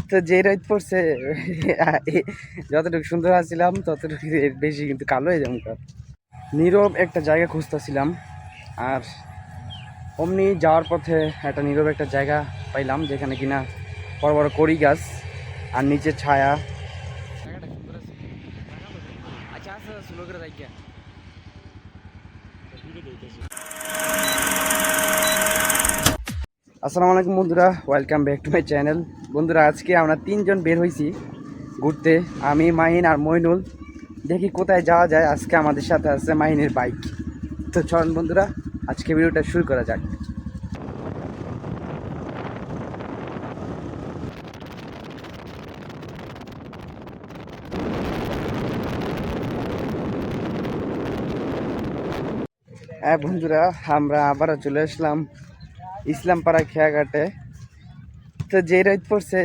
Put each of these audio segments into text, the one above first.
তো যে রোদ পড়ছে যতটুকু সুন্দর আছিলাম ততটুকু বেশি কিন্তু কালো হয়ে যাবো। নীরব একটা জায়গা খুঁজতেছিলাম, আর অমনি যাওয়ার পথে একটা নীরব একটা জায়গা পাইলাম যেখানে কিনা বড় বড় কড়ি গাছ আর নিচে ছায়া। আসসালামু আলাইকুম বন্ধুরা, welcome back to my channel. বন্ধুরা, আজকে আমরা তিনজন বের হয়েছি ঘুরতে, আমি, মাহিন আর মইনুল। দেখি কোথায় যাওয়া যায়। আজকে আমাদের সাথে আছে মাহিনের বাইক। তো চলুন বন্ধুরা, আজকে ভিডিওটা শুরু করা যাক। হ্যাঁ বন্ধুরা, আমরা আবারও চলে আসলাম ইসলামপাড়া খেয়াঘাটে। তো যে রোদ পড়ছে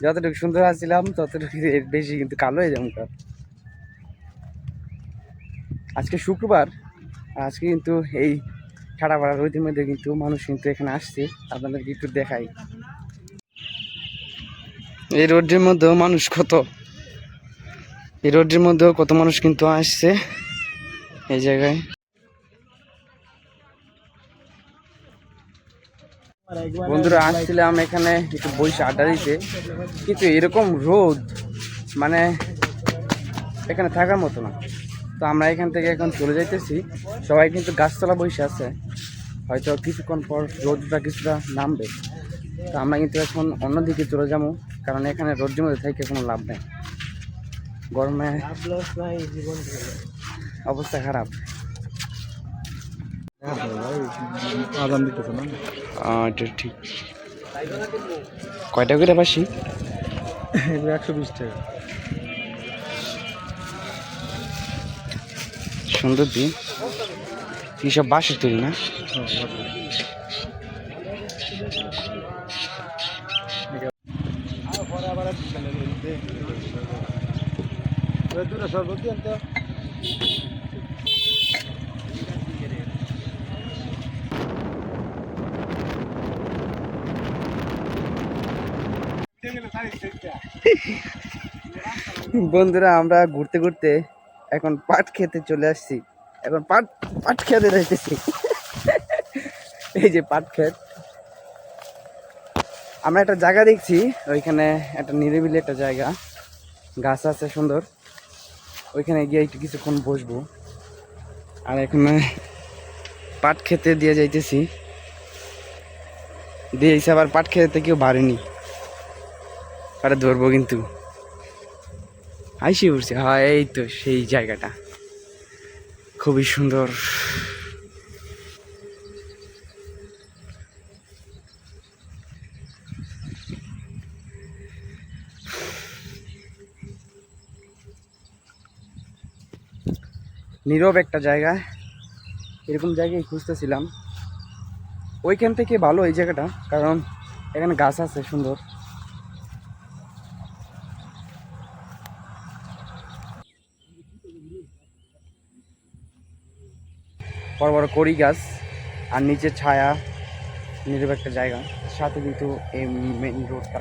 যতটুকু সুন্দর আছিলাম ততটুকু বেশি কিন্তু কালো হয়ে যাবো। আজকে শুক্রবার, আজকে কিন্তু এই ঠাড়া পাড়া রোদের মধ্যে কিন্তু মানুষ কিন্তু এখানে আসছে। আপনাদেরকে একটু দেখাই, এই রোডের মধ্যেও মানুষ কত, এই রোডের মধ্যেও কত মানুষ কিন্তু আসছে এই জায়গায়। বন্ধুরা, আসছিলাম এখানে একটু বসে আড্ডা দিতে, কিন্তু এরকম রোদ মানে এখানে থাকার মতো না। তো আমরা এখান থেকে এখন চলে যাইতেছি। সবাই কিন্তু গাছতলা বসে আছে, হয়তো কিছুক্ষণ পর রোদটা কিছুটা নামবে। তো আমরা কিন্তু এখন অন্যদিকে চলে যাবো, কারণ এখানে রোদের মধ্যে থেকে কোনো লাভ নেই। গরমে অবস্থা খারাপ। এটা ঠিক। কয়টা করে পাসি? 120 টাকা। সুন্দর দিন, কি সব বাঁশের তৈরি না? বন্ধুরা, আমরা ঘুরতে ঘুরতে এখন পাট খেতে চলে আসছি। এখন পাট পাট খেতে যাইতেছি। এই যে পাট ক্ষেত, আমরা একটা জায়গা দেখছি, ওইখানে একটা নিরিবিলি একটা জায়গা, গাছ আছে সুন্দর, ওইখানে গিয়ে একটু কিছুক্ষণ বসবো। আর এখানে পাট খেতে দিয়ে যাইতেছি, দিয়েছি আবার পাট খেতে কেউ বাড়েনি, আরে ধরবো কিন্তু। আইসি উঠছে, হ্যাঁ এই তো সেই জায়গাটা, খুবই সুন্দর। নীরব একটা জায়গা, এরকম জায়গায় খুঁজতেছিলাম। ওইখান থেকে ভালো এই জায়গাটা, কারণ এখানে গাছ আছে সুন্দর। বড় বড় কড়ি গাছ আর নিচে ছায়া, নীরব একটা জায়গা, সাথে কিন্তু এই মেইন রোডটা।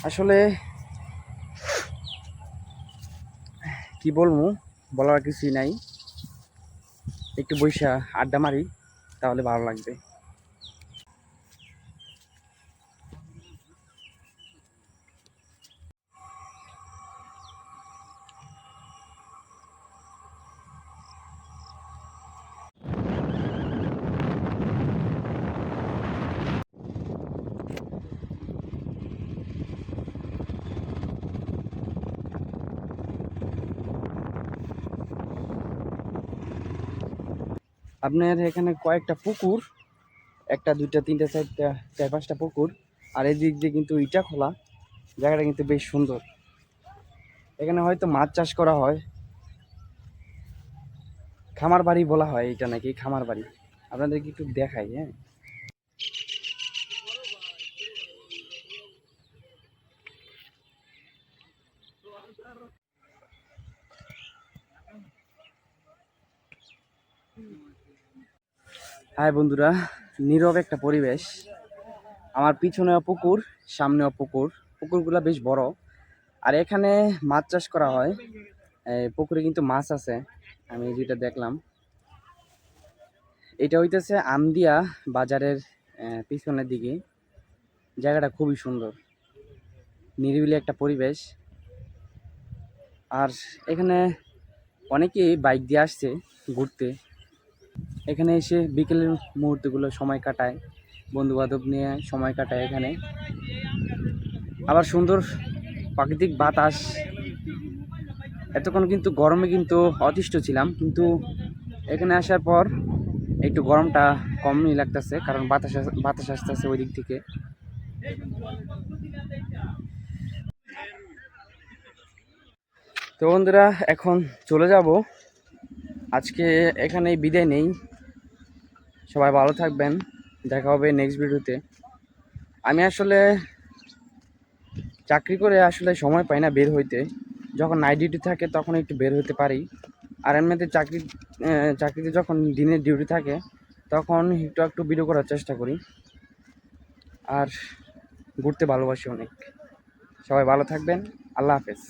আসলে কি বলবো, বলার কিছুই নাই। একটু বৈশা আড্ডা মারি, তাহলে ভালো লাগবে। আপনার এখানে কয়েকটা পুকুর, একটা দুইটা তিনটা চারটা চার পাঁচটা পুকুর, আর এই দিক দিয়ে কিন্তু ইটা খোলা। জায়গাটা কিন্তু বেশ সুন্দর। এখানে হয়তো মাছ চাষ করা হয়, খামার বাড়ি বলা হয় এটা, নাকি খামার বাড়ি। আপনাদেরকে একটু দেখাই। হ্যাঁ, হাই বন্ধুরা, নীরব একটা পরিবেশ, আমার পিছনেও পুকুর, সামনেও পুকুর। পুকুরগুলো বেশ বড়। আর এখানে মাছ চাষ করা হয়। পুকুরে কিন্তু মাছ আছে, আমি যেটা দেখলাম। এটা হইতেছে আমদিয়া বাজারের পিছনের দিকে। জায়গাটা খুবই সুন্দর, নিরিবিলি একটা পরিবেশ। আর এখানে অনেকেই বাইক দিয়ে আসছে ঘুরতে। এখানে এসে বিকেলের মুহূর্তগুলো সময় কাটায়, বন্ধু বান্ধব নিয়ে সময় কাটায় এখানে। আবার সুন্দর প্রাকৃতিক বাতাস। এতক্ষণ কিন্তু গরমে কিন্তু অতিষ্ঠ ছিলাম, কিন্তু এখানে আসার পর একটু গরমটা কমই লাগতেছে, কারণ বাতাস আসতেছে ওই দিক থেকে। তো বন্ধুরা, এখন চলে যাব। আজকে এখানেই বিদায় নেই। সবাই ভালো থাকবেন, দেখা হবে নেক্সট ভিডিওতে। আমি আসলে চাকরি করে আসলে সময় পাই না বের হইতে। যখন নাইট ডিউটি থাকে তখন একটু বের হতে পারি। আর এমনিতে চাকরিতে যখন দিনের ডিউটি থাকে তখন একটু একটু ভিডিও করার চেষ্টা করি। আর ঘুরতে ভালোবাসি অনেক। সবাই ভালো থাকবেন। আল্লাহ হাফেজ।